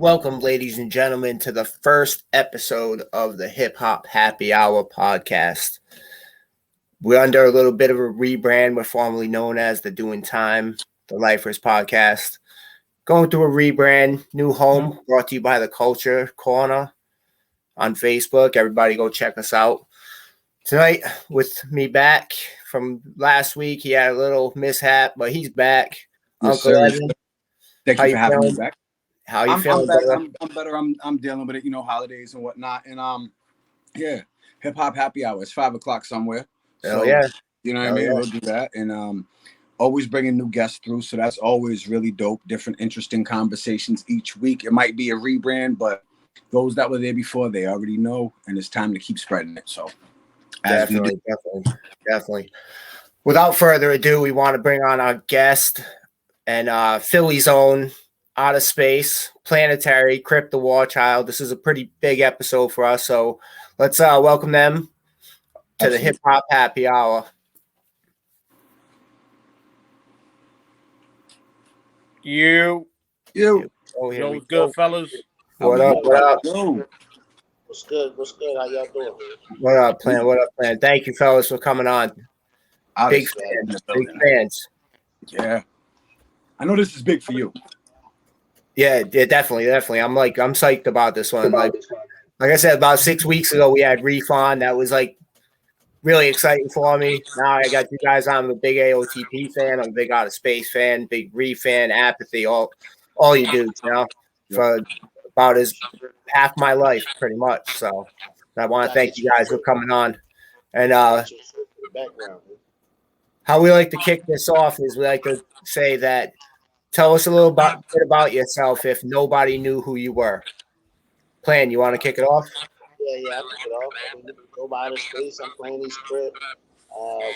Welcome, ladies and gentlemen, to the first episode of the Hip Hop Happy Hour podcast. We're under a little bit of a rebrand. We're formerly known as the Doing Time, the Lifers podcast. Going through a rebrand, new home, brought to you by the Culture Corner on Facebook. Everybody go check us out. Tonight, with me back from last week, he had a little mishap, but he's back. Yes, Uncle sir. Evan, Thank you for having me back. How you feeling? I'm better. I'm dealing with it, holidays and whatnot. And yeah, hip hop happy hour. It's 5 o'clock somewhere. So yeah, you know what I mean. Yeah. We'll do that, and always bringing new guests through. So that's always really dope. Different, interesting conversations each week. It might be a rebrand, but those that were there before, they already know, and it's time to keep spreading it. So definitely. Without further ado, we want to bring on our guest and Philly's own OuterSpace, Planetary, Crypt, the Warchild. This is a pretty big episode for us, so let's welcome them to the Hip Hop Happy Hour. You. Oh, here what's good, fellas? What up? What's good? How y'all doing? What up, Plan? Thank you, fellas, for coming on. Big fans. Yeah. I know this is big for you. Yeah, definitely. I'm psyched about this one. Like I said, about 6 weeks ago, we had Refon. That was like really exciting for me. Now I got you guys on. I'm a big AOTP fan. I'm a big OuterSpace fan, big fan, Apathy, all you do, for about half my life, pretty much. So I want to thank you guys for coming on. And how we like to kick this off is we like to say that tell us a little bit about yourself if nobody knew who you were. Plan, you want to kick it off? Yeah, I'll kick it off. Go by OuterSpace. I'm playing these Crypt.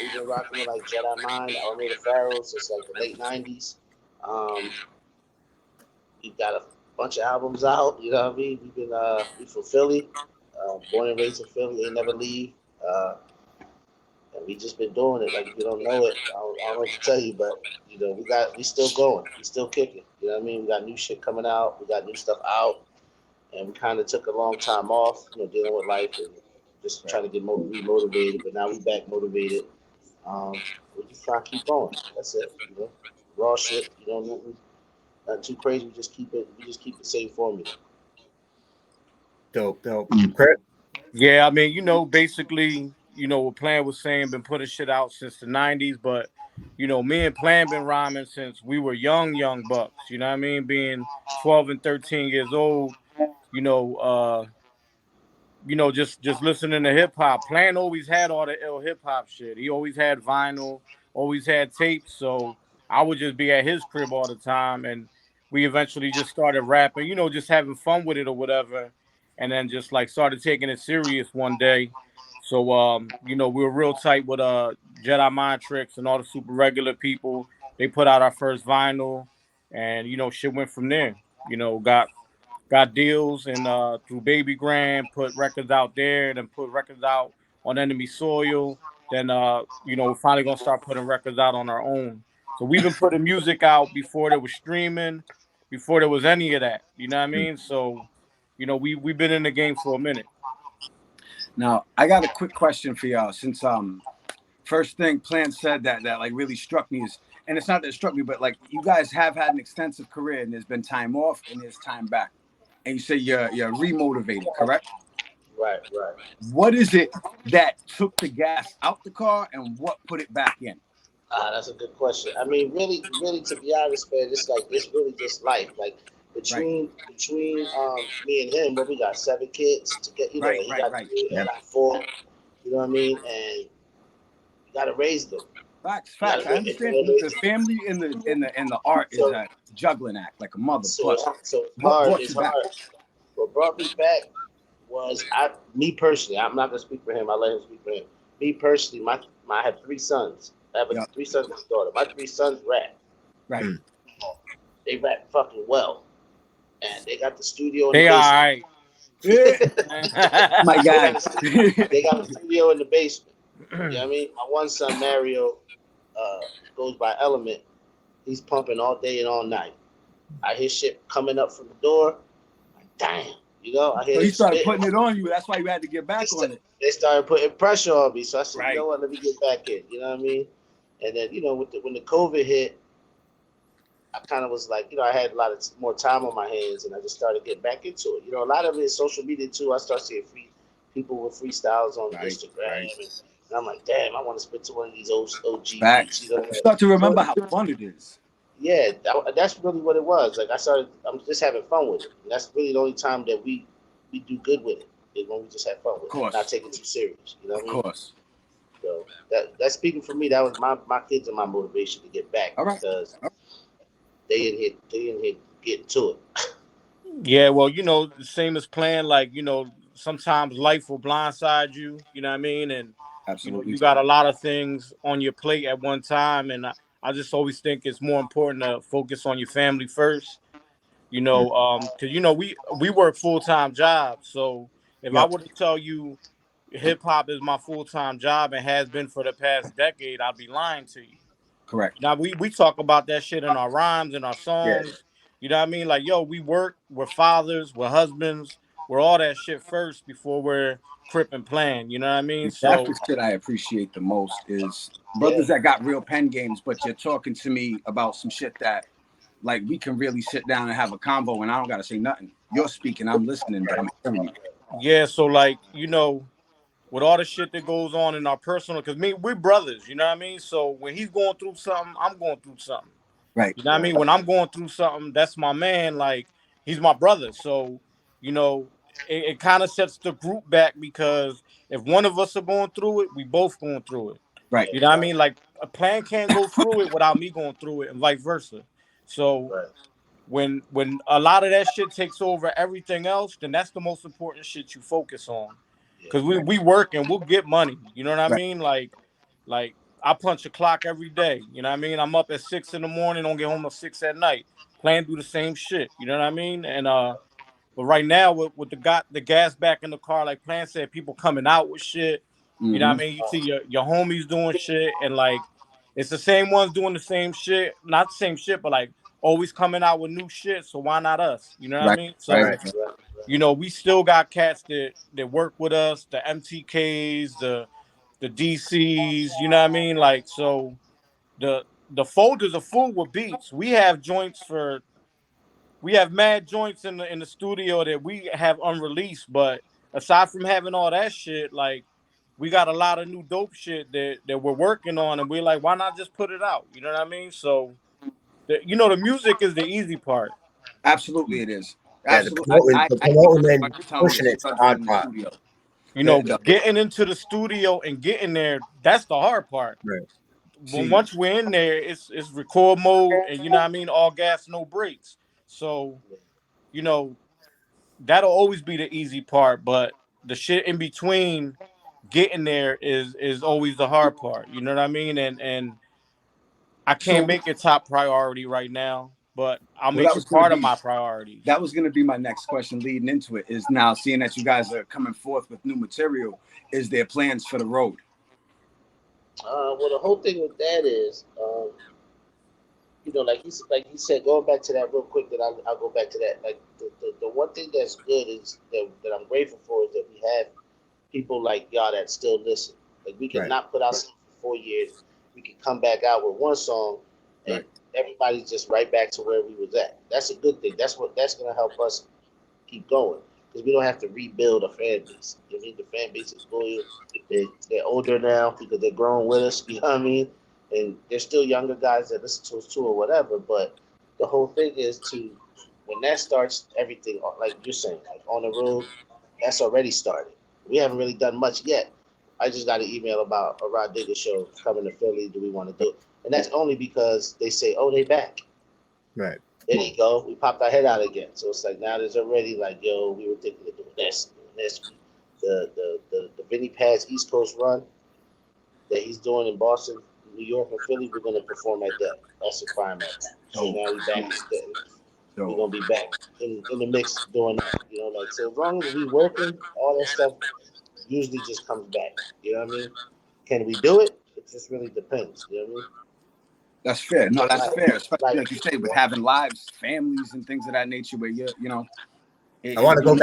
We've been rocking with like Jedi Mind, Army of the Pharaoh since like the late 90s. We've got a bunch of albums out, you know what I mean? We from Philly, born and raised in Philly, ain't never leave. And we just been doing it. Like, if you don't know it, I don't know what to tell you, but we still going, we still kicking. You know what I mean? We got new shit coming out, we got new stuff out, and we kind of took a long time off, dealing with life and just trying to get remotivated. But now we back motivated. We just try to keep going. That's it. Raw shit. Not too crazy. We just keep it the same formula. Dope. Crypt? Yeah, I mean, basically, what Plan was saying, been putting shit out since the 90s, but me and Plan been rhyming since we were young bucks, you know what I mean? Being 12 and 13 years old, just listening to hip hop. Plan always had all the ill hip hop shit. He always had vinyl, always had tapes, so I would just be at his crib all the time, and we eventually just started rapping, just having fun with it or whatever, and then just like started taking it serious one day. So, we were real tight with Jedi Mind Tricks and all the super regular people. They put out our first vinyl, and shit went from there. Got deals and through Baby Grand, put records out there, then put records out on enemy soil. Then we're finally gonna start putting records out on our own. So we've been putting music out before there was streaming, before there was any of that. You know what I mean? So, we've been in the game for a minute. Now, I got a quick question for y'all. Since first thing Plan said that like really struck me is, and it's not that it struck me, but like you guys have had an extensive career and there's been time off and there's time back. And you say you're remotivated, correct? Right. What is it that took the gas out the car and what put it back in? That's a good question. I mean, really, to be honest, man, it's really just life. Like between me and him, but we got 7 kids to get, he got 3 and I got 4. You know what I mean? And you got to raise them. Facts. I understand the family in the art is a juggling act, like a mother. So it's hard. What brought me back was me personally. I'm not gonna speak for him. I let him speak for him. Me personally, I have 3 sons. I have 3 sons and a daughter. My 3 sons rap. Right. They rap fucking well, and they got the studio. They all right. My guy. They got the studio in the basement. You know what I mean? My one son Mario goes by Element. He's pumping all day and all night. I hear shit coming up from the door. damn, you know, I hear So they you started spitting. putting it on you. That's why you had to get back on it. They started putting pressure on me. So I said, Right. you know what, let me get back in. You know what I mean? And then, you know, when the COVID hit, I kind of was like, you know, I had a lot of more time on my hands, and I just started getting back into it. You know, a lot of it is social media too. I start seeing people with freestyles on Instagram, and I'm like, damn, I want to spit to one of these OG beats. You know, You start to remember how fun it is. Yeah, that's really what it was. Like I'm just having fun with it. And that's really the only time that we do good with it, is when we just have fun with it, not take it too serious. You know what I mean? Of course. So that's speaking for me. That was my kids and my motivation to get back, because they in here getting to it. Yeah, well, you know, the same as playing. Like, you know, sometimes life will blindside you. You know what I mean? And you know, you got a lot of things on your plate at one time, and I just always think it's more important to focus on your family first. You know, because you know we work full-time jobs. So if I were to tell you hip hop is my full-time job and has been for the past decade, I'd be lying to you. Correct. Now we talk about that shit in our rhymes and our songs. Yeah. You know what I mean? Like, yo, we work, we're fathers, we're husbands, we're all that shit first before we're Crypt and Plan. You know what I mean? So that's the shit I appreciate the most is brothers that got real pen games, but you're talking to me about some shit that, like, we can really sit down and have a convo, and I don't gotta say nothing. You're speaking, I'm listening, but I'm hearing you. Yeah, so like, you know, with all the shit that goes on in our personal, because we're brothers, you know what I mean? So when he's going through something, I'm going through something. Right. You know what I mean? When I'm going through something, that's my man. Like, he's my brother. So, you know, it kind of sets the group back, because if one of us are going through it, we both going through it. Right. You know what I mean? Like, a plan can't go through it without me going through it, and vice versa. So when a lot of that shit takes over everything else, then that's the most important shit you focus on. Because we work and we'll get money. You know what I mean? Like I punch a clock every day. You know what I mean? I'm up at 6 a.m, don't get home at 6 p.m. Plan do the same shit. You know what I mean? And but right now with the gas back in the car, like Plan said, people coming out with shit. You know what I mean? You see your homies doing shit, and like it's the same ones doing the same shit. Not the same shit, but like always coming out with new shit. So why not us? You know what I mean? So you know, we still got cats that work with us, the MTKs, the DCs, you know what I mean? Like, so the folders are full with beats. We have mad joints in the studio that we have unreleased, but aside from having all that shit, like, we got a lot of new dope shit that we're working on, and we're like, why not just put it out? You know what I mean? So you know, the music is the easy part. Absolutely it is. Yeah, the promoting and pushing it's the hard part. You know, getting into the studio and getting there, that's the hard part. Right. When once we're in there, it's record mode, and you know what I mean, all gas, no brakes. So, you know, that'll always be the easy part, but the shit in between getting there is always the hard part. You know what I mean? And I can't make it top priority right now, but I'll make it part of my priorities. That was going to be my next question leading into it, is now seeing that you guys are coming forth with new material, is there plans for the road? Well, the whole thing with that is, you know, like he said, going back to that real quick, that I'll go back to that. Like the one thing that's good is that I'm grateful for is that we have people like y'all that still listen. Like, we can not put out something for 4 years. We can come back out with one song, and everybody's just right back to where we was at. That's a good thing. That's gonna help us keep going, because we don't have to rebuild a fan base. You know, the fan base is loyal. They're older now because they're growing with us. You know what I mean? And there's still younger guys that listen to us too, or whatever. But the whole thing is when that starts, everything, like you're saying, like on the road, that's already started. We haven't really done much yet. I just got an email about a Rod Digger show coming to Philly. Do we want to do it? And that's only because they say, oh, they back. Right. There you go. We popped our head out again. So it's like, now there's already like, yo, we were thinking of doing this. The Vinny Paz East Coast run that he's doing in Boston, New York, and Philly, we're going to perform at that. That's a crime at that. So now we back. We're going to be back in the mix doing that. You know, like, so as long as we working, all that stuff usually just comes back. You know what I mean? Can we do it? It just really depends. You know what I mean? That's fair. No, that's fair. Especially like you say, with having lives, families, and things of that nature, where you're, you know, I want to go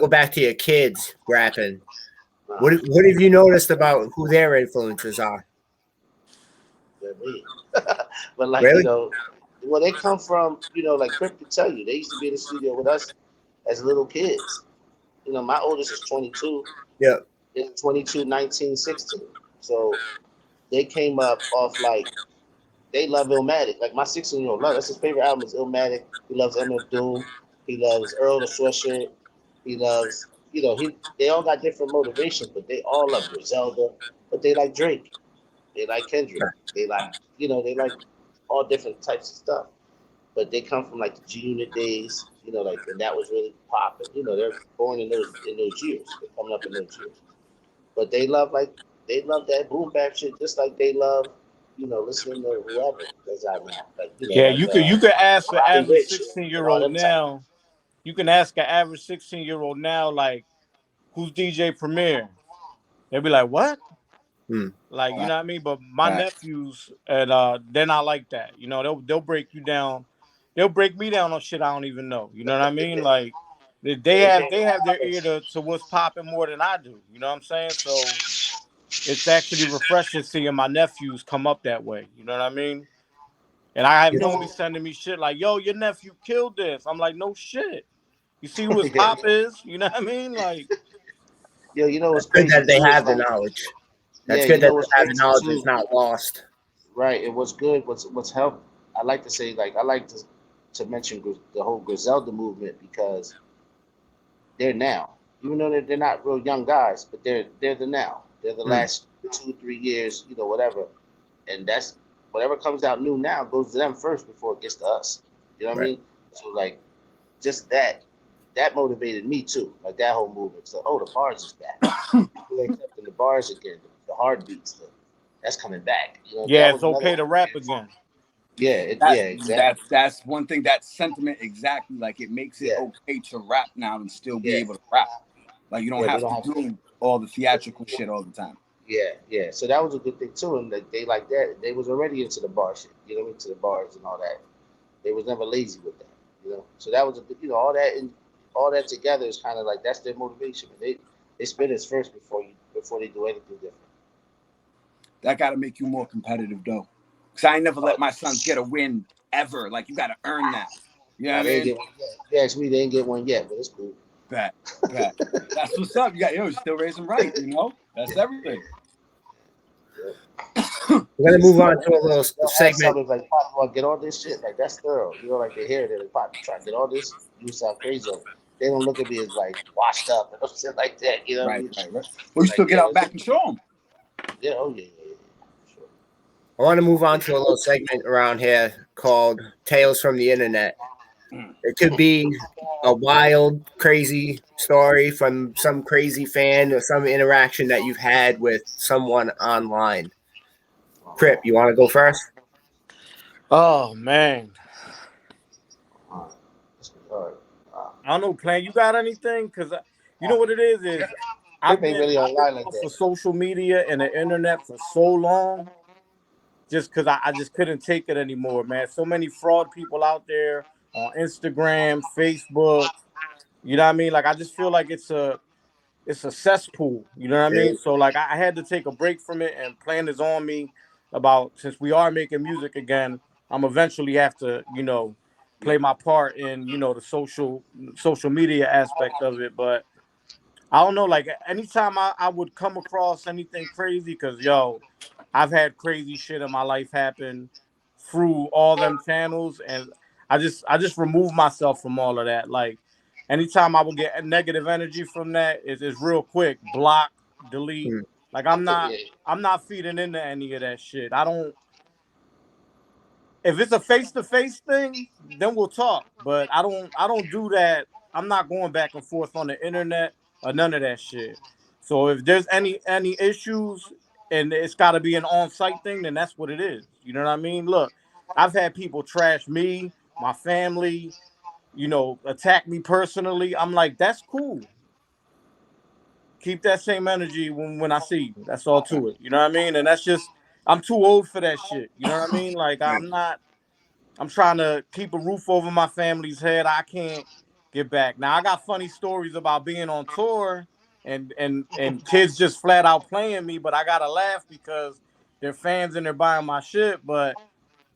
back to your kids rapping. What have you noticed about who their influences are? But like Really? well, they come from like Crypt could tell you. They used to be in the studio with us as little kids. My oldest is 22. Yeah. It's 22, 19, 16. So they came up off like they love Illmatic. Like my 16-year-old love. That's his favorite album is Illmatic. He loves MF Doom. He loves Earl the Sweatshirt. He loves they all got different motivations, but they all love Griselda. But they like Drake. They like Kendrick. They like they like all different types of stuff. But they come from like the G Unit days, like and that was really popping. They're born in those years. They're coming up in those years. But they love that boom bap shit just like they love, listening to whoever that's out now. Like you could ask the Roddy average Ricch and all 16-year-old them type. now. You can ask an average 16-year-old now, like, who's DJ Premier? They'll be like, what? Like, you know what I mean? But my nephews, and they're not like that. They'll break you down. They'll break me down on shit I don't even know. You know what I mean? Like, they have their ear to what's popping more than I do. You know what I'm saying? So it's actually refreshing seeing my nephews come up that way. You know what I mean? And I have homie sending me shit like, yo, your nephew killed this. I'm like, no shit. You see who his pop is? You know what I mean? Like, what's Good crazy that they too have is the like, knowledge. That's good that what's they have the crazy knowledge. too, It's not lost. right? And what's good, what's helped. I like to say I like to mention the whole Griselda movement because they're now, even though they're not real young guys, but they're the now. They're the last 2-3 years, whatever, and that's whatever comes out new now goes to them first before it gets to us. You know what I mean? So like, just that motivated me too. Like that whole movement. So the bars is back. People accepting the bars again. The hard beats. That's coming back. yeah, that it's was another okay to rap again. Yeah, exactly. That's one thing. That sentiment exactly. Like it makes it okay to rap now and still be able to rap. Like you don't have to do all the theatrical shit all the time. Yeah. So that was a good thing too, and they like that. They was already into the bar shit. Into the bars and all that. They was never lazy with that. So that was a good. All that and all that together is kind of like that's their motivation. They spit us first before they do anything different. That got to make you more competitive though. Because I ain't never let my sons get a win ever. Like, you got to earn that. You know what I mean? Actually, they didn't get one yet, but it's cool. Bet. That's what's up. You still raise them right, That's everything. We're going to move on to a little segment. Like, Pop, want to get all this shit? Like, that's thorough. Like, they hear it. They're like, Pop, you trying to get all this? You sound crazy. They don't look at me as, like, washed up and shit like that. You know what I mean? Right. Well, you still get out back and show them. Yeah, yeah. I want to move on to a little segment around here called Tales from the Internet. It could be a wild, crazy story from some crazy fan or some interaction that you've had with someone online. Crypt, you want to go first? Oh, man. I don't know, Plan. You got anything? Because you know what it is I've been really online like for social media and the internet for so long. Just because I just couldn't take it anymore, man. So many fraud people out there on Instagram, Facebook. You know what I mean? Like, I just feel like it's a cesspool. You know what I mean? So, like, I had to take a break from it, and Plan is on me about, since we are making music again, I'm eventually have to, play my part in, the social media aspect of it. But I don't know, like, anytime I would come across anything crazy, because, I've had crazy shit in my life happen through all them channels, and I just remove myself from all of that. Like, anytime I will get negative energy from that, it's real quick. Block, delete. Like, I'm not feeding into any of that shit. I don't. If it's a face-to-face thing, then we'll talk. But I don't do that. I'm not going back and forth on the internet or none of that shit. So if there's any issues and it's got to be an on-site thing, then that's what it is. You know what I mean? Look, I've had people trash me, my family, attack me personally. I'm like, that's cool. Keep that same energy when I see you. That's all to it. You know what I mean? And that's just, I'm too old for that shit. You know what I mean? Like, I'm trying to keep a roof over my family's head. I can't get back. Now I got funny stories about being on tour and kids just flat out playing me, but I gotta laugh because they're fans and they're buying my shit, but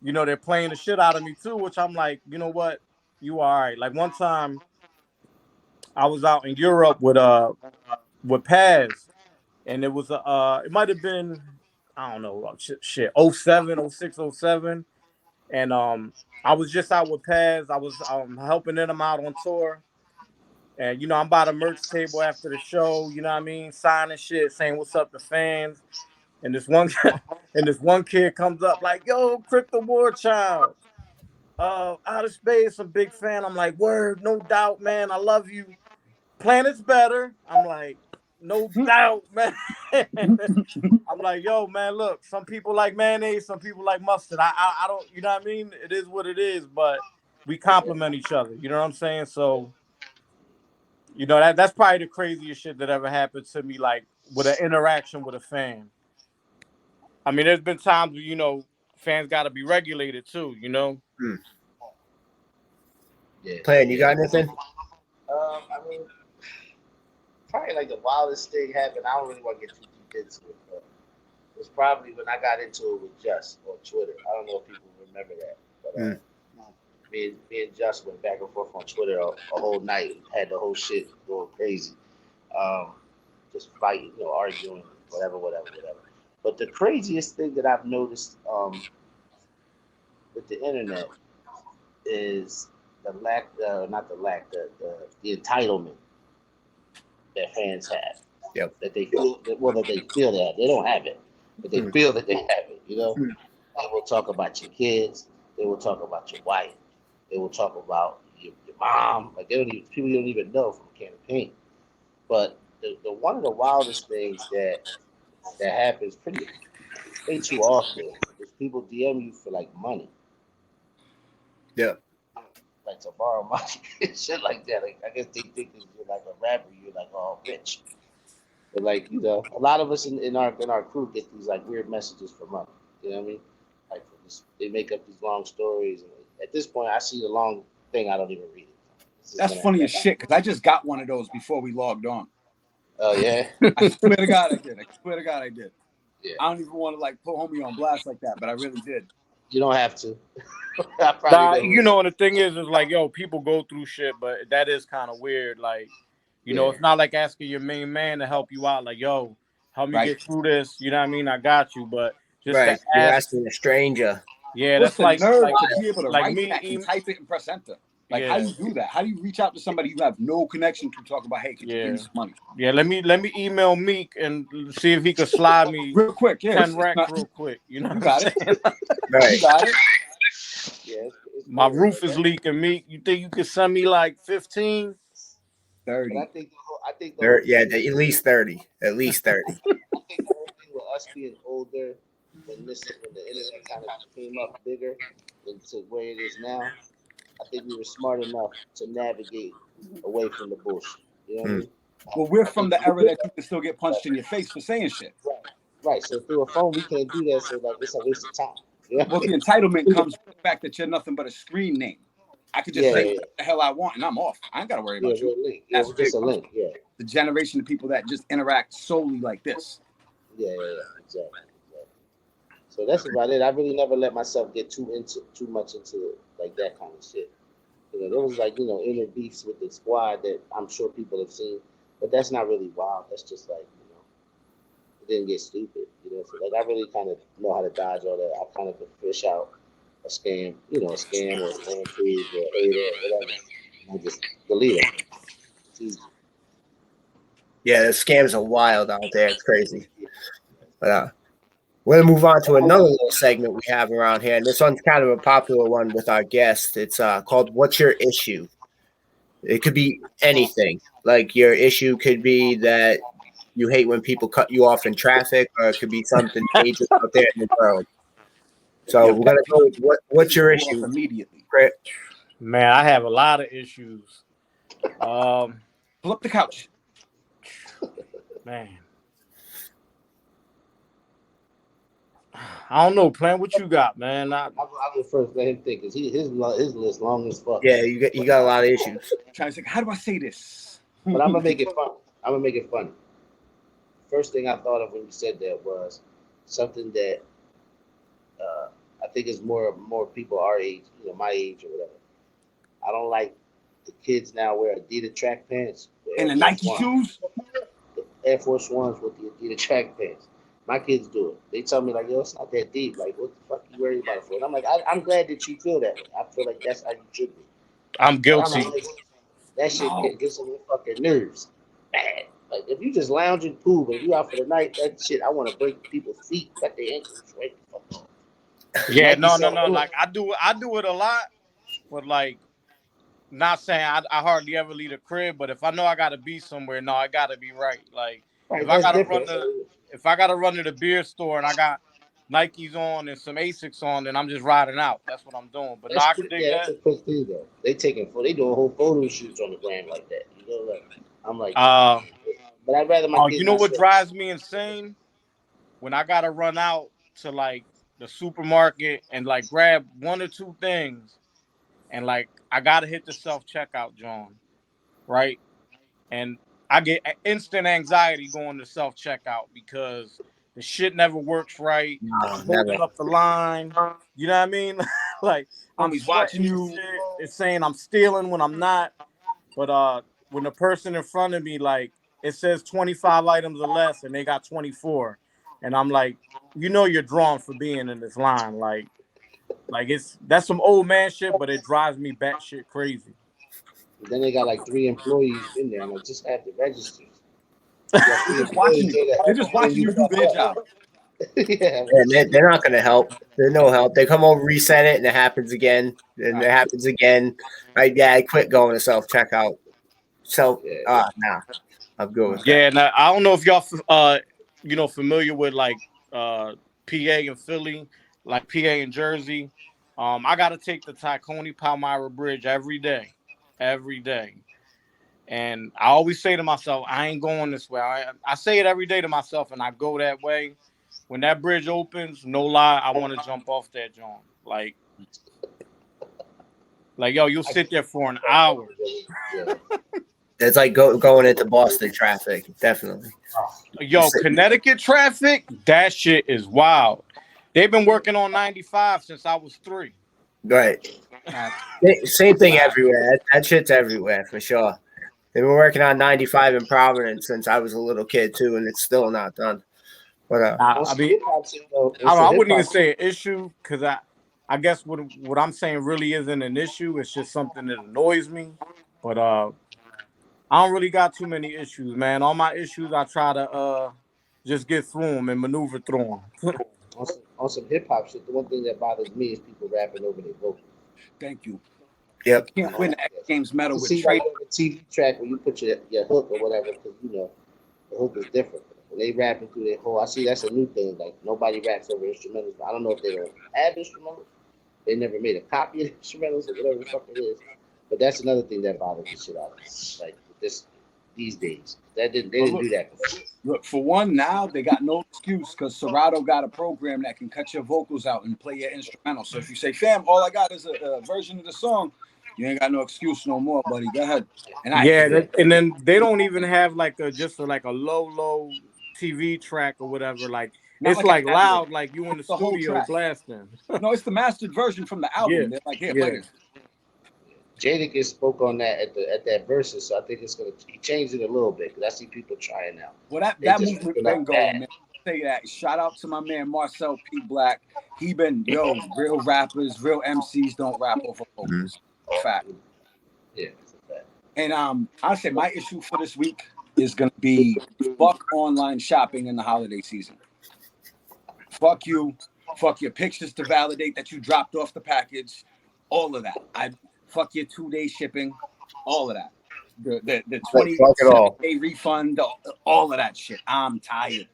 you know they're playing the shit out of me too, which I'm like, you know what, you all right. Like one time I was out in Europe with Paz, and it was it might have been, I don't know, shit 07, 06, 07. And I was just out with Paz. I was helping them out on tour. And you know, I'm by the merch table after the show, you know what I mean, signing shit, saying what's up to fans. And this one kid comes up like, yo, Crypt the Warchild. OuterSpace, a big fan. I'm like, word, no doubt, man. I love you. Planet's better. I'm like, no doubt, man. I'm like, yo, man, look, some people like mayonnaise, some people like mustard. I don't, you know what I mean? It is what it is, but we complement each other. You know what I'm saying? So, you know, that's probably the craziest shit that ever happened to me, like with an interaction with a fan. I mean, there's been times where, you know, fans got to be regulated too, you know? Yeah. Plan, you got anything? I mean, probably like the wildest thing happened. I don't really want to get too deep into it, but it was probably when I got into it with Just on Twitter. I don't know if people remember that, but me and Just went back and forth on Twitter a whole night. Had the whole shit going crazy, just fighting, you know, arguing, whatever. But the craziest thing that I've noticed with the internet is the entitlement that fans have. Yep. That they feel they have. They don't have it, but they feel that they have it. You know, they will talk about your kids. They will talk about your wife. They will talk about your mom. Like people don't even know from a can of paint. But the one of the wildest things that happens way too often is people DM you for like money. Yeah. Like to borrow money and shit like that. Like I guess they think that you're like a rapper, you're like all rich. But like, you know, a lot of us in our crew get these like weird messages for money. You know what I mean? Like they make up these long stories, and at this point, I see the long thing, I don't even read it. That's funny as shit because I just got one of those before we logged on. Oh yeah. I swear to God, I did. Yeah. I don't even want to like put homie on blast like that, but I really did. You don't have to. You know, and the thing is like, yo, people go through shit, but that is kind of weird. Like, you know, it's not like asking your main man to help you out. Like, yo, help me get through this. You know what I mean? I got you. But just to ask, you're asking a stranger. Yeah, what's that's like nerve to be able to like write me, that and type it and press enter. Like, how do you do that? How do you reach out to somebody you have no connection to talk about, hey, can you give me some money? Yeah, let me email Meek and see if he could slide me real quick. 10 racks real quick. You know, you got it. Right. You got it. Yeah, my roof is leaking, Meek. You think you could send me like 15? 30. But I think at least 30. At least 30. I think the whole thing with us being older, when the internet kind of came up bigger into where it is now, I think we were smart enough to navigate away from the bullshit. You know what I mean? Well, we're from the era that you can still get punched in your face for saying shit. Right. So through a phone, we can't do that. So like, it's a waste of time. Yeah. Well, the entitlement comes from the fact that you're nothing but a screen name. I could just say what the hell I want and I'm off. I ain't got to worry about you. That's just a link. Yeah. The generation of people that just interact solely like this. Yeah, exactly. So that's about it. I really never let myself get too much into like that kind of shit. You know, there was like, you know, inner beefs with the squad that I'm sure people have seen, but that's not really wild. That's just like, you know, it didn't get stupid. You know, so like I really kind of know how to dodge all that. I kind of could fish out a scam or a fan page or hater or whatever. And I just delete it. It's easy. Yeah, the scams are wild out there. It's crazy. But we're going to move on to another little segment we have around here. And this one's kind of a popular one with our guests. It's called What's Your Issue? It could be anything. Like your issue could be that you hate when people cut you off in traffic, or it could be something major out there in the world. So we're going to go with what's your issue? Immediately. Man, I have a lot of issues. Pull up the couch. Man. I don't know, Plan. What you got, man? I'll go first. Let him think, cause his list long as fuck. Yeah, you got a lot of issues. Trying to think, how do I say this? But I'm gonna make it fun. I'm gonna make it funny. First thing I thought of when you said that was something that I think is more people our age, my age or whatever. I don't like the kids now wear Adidas track pants And the Nike shoes. The Air Force Ones with the Adidas track pants. My kids do it. They tell me like, "Yo, it's not that deep. Like, what the fuck you worried about it for?" And I'm like, I'm glad that you feel that way. I feel like that's how you should be. I'm guilty. I'm like, that shit gets on my fucking nerves. Bad. Like, if you just lounge in pool and you out for the night, that shit, I want to break people's feet, cut their ankles, right? Yeah, no. Like I do it a lot, but like, not saying I hardly ever leave the crib. But if I know I gotta be somewhere, no, I gotta be right. Like, if I gotta run to the beer store and I got Nikes on and some Asics on, then I'm just riding out. That's what I'm doing. But that's I can dig that. That's a quick thing though. They doing whole photo shoots on the gram like that. Like I'm like, but I'd rather my kids. You know what drives me insane? When I gotta run out to like the supermarket and like grab one or two things, and like I gotta hit the self-checkout, John, right? And I get instant anxiety going to self-checkout because the shit never works right. I'm holding up the line. You know what I mean? Like, I'm watching you. Shit. It's saying I'm stealing when I'm not. But when the person in front of me, like, it says 25 items or less and they got 24. And I'm like, you're drawn for being in this line. Like that's some old man shit, but it drives me batshit crazy. Then they got like 3 employees in there. I'm like, just have the registers. They're just watching you do their job. Yeah, they're not going to help. They're no help. They come over, reset it, and it happens again. And it happens again. I quit going to self-checkout. Nah, I'm good with that. Yeah, now, I don't know if y'all, familiar with like PA and Philly, like PA and Jersey. I got to take the Tacony Palmyra Bridge every day. And I always say to myself, I ain't going this way. I say it every day to myself, and I go that way. When that bridge opens, no lie, I want to jump off that joint. Like, yo, you'll sit there for an hour. It's like going into Boston traffic, definitely. Yo, Connecticut traffic, that shit is wild. They've been working on 95 since I was 3. Right. Same thing everywhere. That shit's everywhere for sure. They've been working on 95 in Providence since I was a little kid too, and it's still not done. But I wouldn't even say an issue because I guess what I'm saying really isn't an issue. It's just something that annoys me. But I don't really got too many issues, man. All my issues, I try to just get through them and maneuver through them. on some hip hop shit, the one thing that bothers me is people rapping over their vocals. Thank you. Yep. You can't win the X Games medal with like a TV track when you put your hook or whatever, because the hook is different. When they rapping through their whole, I see that's a new thing. Like nobody raps over instrumentals. I don't know if they don't have instrumentals. They never made a copy of instrumentals or whatever the fuck it is. But that's another thing that bothers the shit out of me. Like these days, they didn't do that before. Look, for one, now they got no excuse because Serato got a program that can cut your vocals out and play your instrumental. So if you say, "Fam, all I got is a version of the song," you ain't got no excuse no more, buddy. Go ahead. And then they don't even have like a low TV track or whatever. Like it's like loud, like you in the studio blasting. No, it's the mastered version from the album. Yeah. They're like, here, play this. Jadakiss spoke on that at that verses, so I think he changed it a little bit because I see people trying now. Well, that movement been going, man. Say that. Shout out to my man Marcel P. Black. He been real rappers, real MCs don't rap over vocals. Fact. Yeah, it's a fact. And I say my issue for this week is gonna be fuck online shopping in the holiday season. Fuck you. Fuck your pictures to validate that you dropped off the package. All of that. Fuck your 2-day shipping, all of that. The 20-day refund, all of that shit. I'm tired.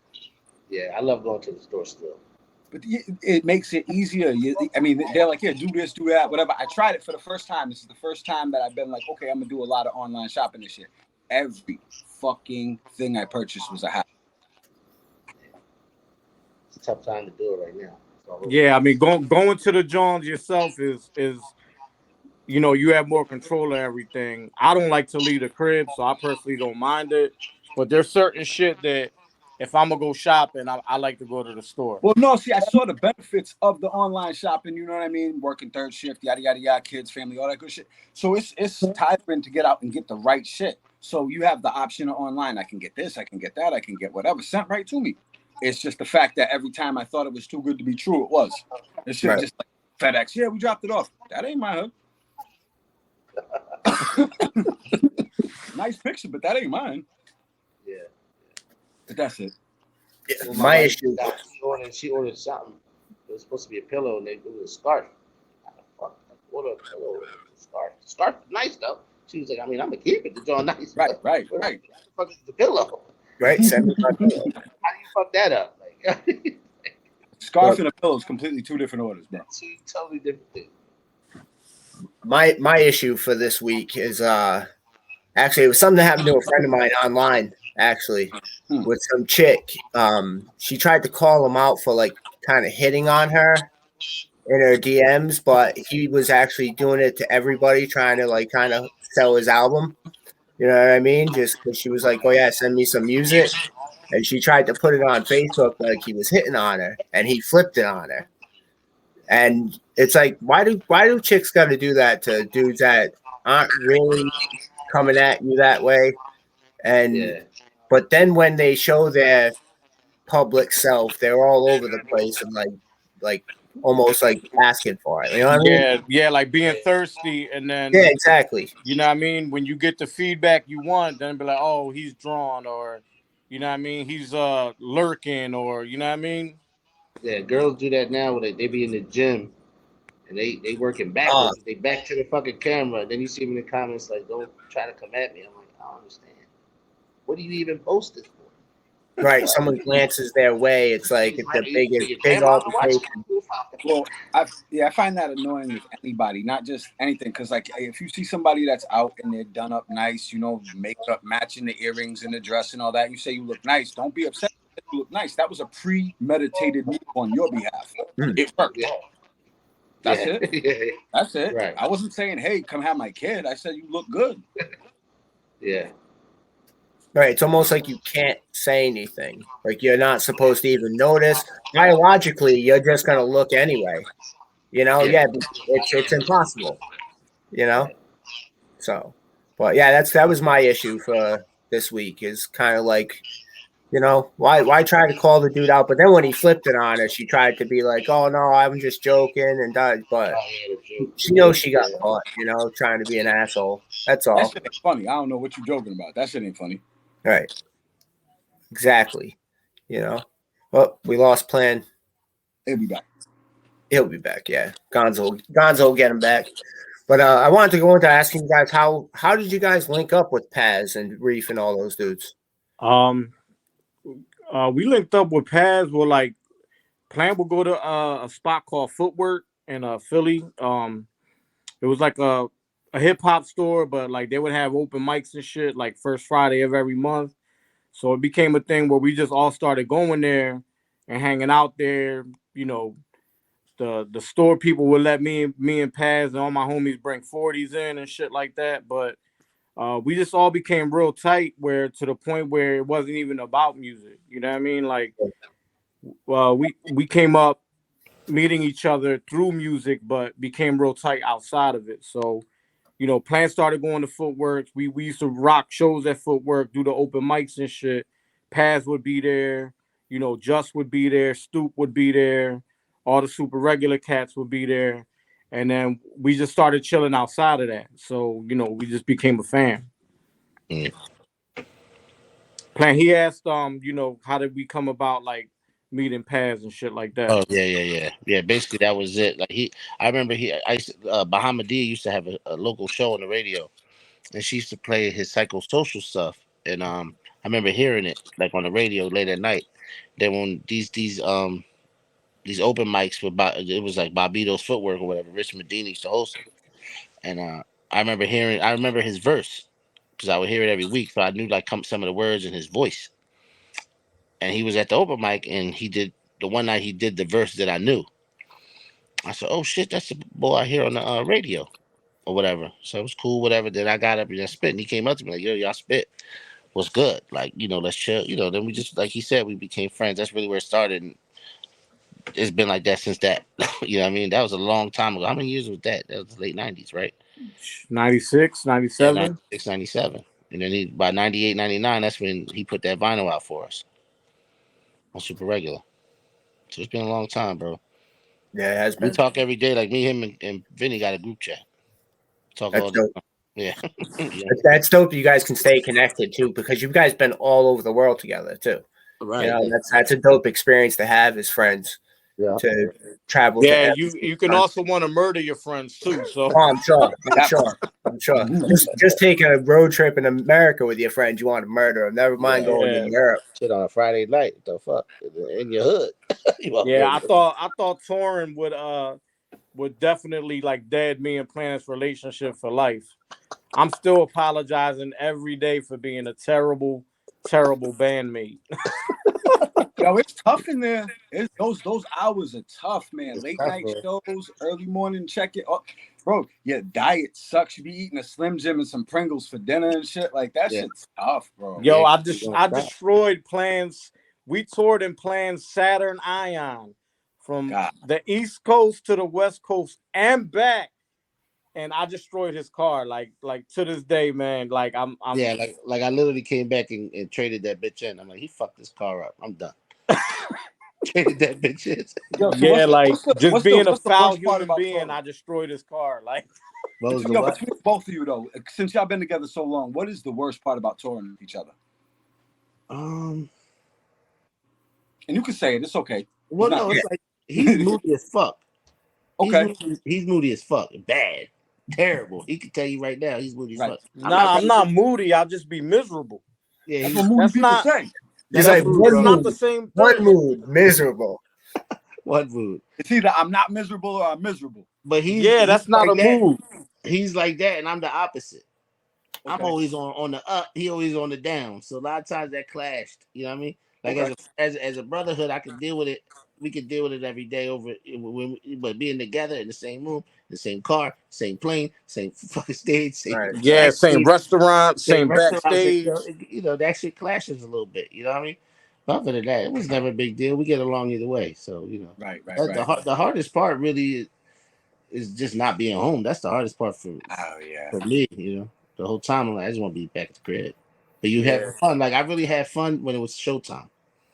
Yeah, I love going to the store still. But it makes it easier. They're like, here, do this, do that, whatever. I tried it for the first time. This is the first time that I've been like, okay, I'm going to do a lot of online shopping this year. Every fucking thing I purchased was a hack. it's a tough time to do it right now. Yeah, I mean, going to the Johns yourself is you have more control of everything. I don't like to leave the crib, so I personally don't mind it. But there's certain shit that if I'm gonna go shopping, I like to go to the store. Well, no, see, I saw the benefits of the online shopping. You know what I mean? Working third shift, yada yada yada, kids, family, all that good shit. So it's tiring to get out and get the right shit. So you have the option of online. I can get this, I can get that, I can get whatever sent right to me. It's just the fact that every time I thought it was too good to be true, it was. It should just like FedEx. Yeah, we dropped it off. That ain't my hood. Nice picture, but that ain't mine. Yeah. But that's it. Yeah, well, my issue. She ordered something. It was supposed to be a pillow, and it was a scarf. Order a pillow, scarf. Scarf, nice though. She was like, I mean, I'm gonna keep it. It's all nice. Right. What the fuck is the pillow? Right. Send me my pillow. How do you fuck that up? Like, scarf and a pillow is completely two different orders, bro. Two totally different things. My issue for this week is actually it was something that happened to a friend of mine online. Actually, with some chick, she tried to call him out for like kind of hitting on her in her DMs, but he was actually doing it to everybody, trying to like kind of sell his album. You know what I mean? Just because she was like, "Oh yeah, send me some music," and she tried to put it on Facebook like he was hitting on her, and he flipped it on her. And it's like, why do chicks got to do that to dudes that aren't really coming at you that way? And but then when they show their public self, they're all over the place and like almost like asking for it. You know what I mean? Yeah, like being thirsty, and then exactly. You know what I mean? When you get the feedback you want, then be like, oh, he's drawn, or you know what I mean, he's lurking, or you know what I mean? Yeah, girls do that now when they be in the gym and they working backwards. They back to the fucking camera, and then you see them in the comments like, don't try to come at me. I'm like, I don't understand. What do you even post this for? Right. Someone glances their way. It's like it's the biggest big altercation. Well, I find that annoying with anybody, not just anything. Because like, if you see somebody that's out and they're done up nice, makeup matching the earrings and the dress and all that, you say you look nice. Don't be upset. You look nice. That was a premeditated move on your behalf. It worked. Yeah. That's it. That's it. Right. I wasn't saying, hey, come have my kid. I said you look good. Yeah. Right. It's almost like you can't say anything. Like you're not supposed to even notice. Biologically, you're just gonna look anyway. It's impossible. So, but yeah, that was my issue for this week. Is kind of like, why try to call the dude out? But then when he flipped it on her, she tried to be like, oh no, I'm just joking, and died. But she knows she got caught. Trying to be an asshole. That's all. That shit ain't funny. I don't know what you're joking about. That shit ain't funny. Right. Exactly. Well, we lost Plan. He'll be back. He'll be back. Yeah. Gonzo will get him back. But I wanted to go into asking you guys how did you guys link up with Paz and Reef and all those dudes? We linked up with Paz. Well, like Plan would go to a spot called Footwork in Philly. It was like a hip hop store, but like they would have open mics and shit like first Friday of every month. So it became a thing where we just all started going there and hanging out there. The store people would let me and Paz and all my homies bring 40s in and shit like that. But we just all became real tight, where to the point where it wasn't even about music. You know what I mean? Like, we came up meeting each other through music, but became real tight outside of it. So, Plan started going to Footwork. We used to rock shows at Footwork, do the open mics and shit. Paz would be there. Just would be there. Stoop would be there. All the super regular cats would be there. And then we just started chilling outside of that. So, we just became a fan. Plan, he asked, how did we come about, like, meeting Paz and shit like that? Oh, yeah. Basically, that was it. Like I remember Bahamadia used to have a local show on the radio, and she used to play his psychosocial stuff. And I remember hearing it like on the radio late at night. Then when these open mics it was like Bobito's Footwork or whatever. Rich Medina used to host it, and I remember his verse because I would hear it every week, so I knew like some of the words in his voice. And he was at the open mic, and he did the one night he did the verse that I knew. I said, "Oh shit, that's the boy I hear on the radio or whatever." So it was cool, whatever. Then I got up and just spit, and he came up to me like, "Yo, y'all spit. What's good? Like, let's chill." Then we just, like he said, we became friends. That's really where it started. And it's been like that since that. You know what I mean? That was a long time ago. How many years was that? That was late 90s, right? 96, Yeah, 97. 96, 97. And then by 98, 99, that's when he put that vinyl out for us on Super Regular. So it's been a long time, bro. Yeah, it has We been. talk every day. Like me, him, and Vinny got a group chat. Talk That's all the dope. time. Yeah. Yeah. That's dope. You guys can stay connected too, because you guys been all over the world together too. Right. That's a dope experience to have as friends, Yeah. to travel Yeah, to. you can also want to murder your friends too. So Oh, I'm sure. That I'm sure. part. I'm sure. Just taking a road trip in America with your friends, you want to murder them. Never mind Yeah. going to Europe. Shit on a Friday night. What the fuck? In your hood. yeah, I thought touring would definitely like dead me and Planet's relationship for life. I'm still apologizing every day for being a terrible, terrible bandmate. Yo, it's tough in there. Those hours are tough, man. It's Late tough, night bro. shows, early morning check it. Oh, bro, your diet sucks. You be eating a Slim Jim and some Pringles for dinner and shit. Like that Yeah. shit's tough, bro. Yo, Yeah, I destroyed plans. We toured in plans Saturn Ion from God. the East Coast to the West Coast and back. And I destroyed his car. Like to this day, man. Like I'm Yeah, like I literally came back and traded that bitch in. I'm like, he fucked this car up. I'm done. Traded that bitch in. Yo, so yeah, like just being a what's the foul worst part human about being, touring? I destroyed his car. Like What was the Yo, what? between both of you though, since y'all been together so long, what is the worst part about touring with each other? And you can say it. It's okay. Well, no, it's like he's moody as fuck. Okay. He's moody as fuck. Bad. Terrible. He can tell you right now he's moody as Right. fuck. I'm not moody. I'll just be miserable. Yeah, That's what moody people say. He's That's like one not mood, the same thing. one mood, miserable. one mood. It's either I'm not miserable or I'm miserable. But he's that's not like a that. mood. He's like that, and I'm the opposite. Okay. I'm always on the up. He always on the down. So a lot of times that clashed. You know what I mean? Like Okay. as a brotherhood, I could deal with it. We could deal with it every day but being together in the same room, the same car, same plane, same fucking stage, same Right. Yeah, same restaurant, same restaurants, backstage. that shit clashes a little bit. You know what I mean? But other than that, it was never a big deal. We get along either way. So Right. The hardest part really is just not being home. That's the hardest part for me. The whole time I'm like, I just want to be back at the crib. But you have fun. Like I really had fun when it was showtime.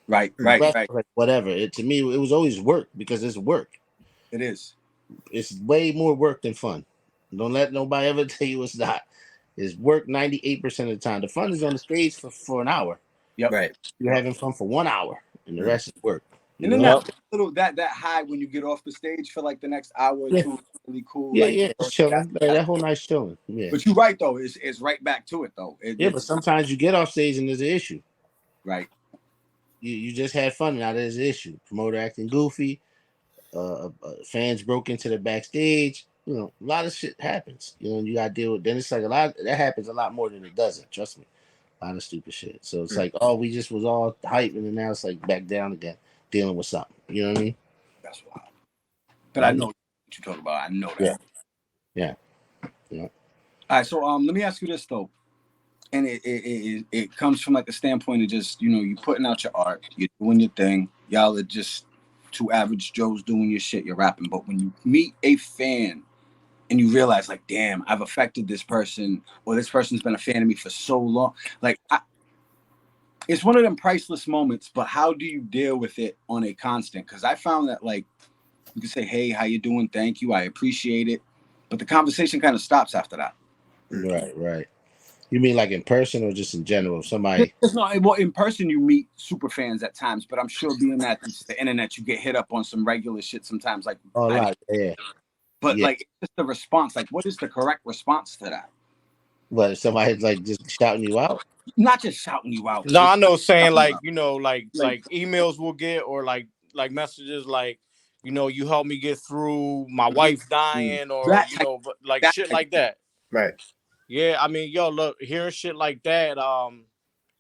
Right. Like, whatever. To me, it was always work because it's work. It is. It's way more work than fun. Don't let nobody ever tell you it's not. It's work 98% of the time. The fun is on the stage for an hour. Yep. Right. You're having fun for 1 hour, and the rest is work. And then that little that high when you get off the stage for like the next hour or two, really cool. Yeah, it's chilling. That whole night's chilling. Yeah. But you're right though. It's right back to it though. But sometimes you get off stage and there's an issue. Right. You just had fun, and now there's an issue. Promoter acting goofy. Fans broke into the backstage. A lot of shit happens. You got to deal with. Then it's like a lot that happens a lot more than it doesn't. Trust me, a lot of stupid shit. So it's like, we just was all hype, and then now it's like back down again, dealing with something. You know what I mean? That's wild. But I know what you're talking about. I know that. Yeah. All right. So let me ask you this though, and it comes from like a standpoint of just you putting out your art, you're doing your thing. Y'all are just two average Joes doing your shit. You're rapping, but when you meet a fan and you realize like, damn, I've affected this person, or this person's been a fan of me for so long. Like, it's one of them priceless moments, but how do you deal with it on a constant? Because I found that like, you can say, hey, how you doing? Thank you. I appreciate it. But the conversation kind of stops after that. Right. You mean like in person or just in general? Somebody. It's not, well, in person you meet super fans at times, but I'm sure being that the internet, you get hit up on some regular shit sometimes. Like, But like, it's just the response. Like, what is the correct response to that? What, if somebody's like just shouting you out? Not just shouting you out. No, I know, saying like like emails we'll get, or like messages like, you helped me get through my wife dying, or like shit like that. Right. Yeah, I mean, yo, look, hearing shit like that,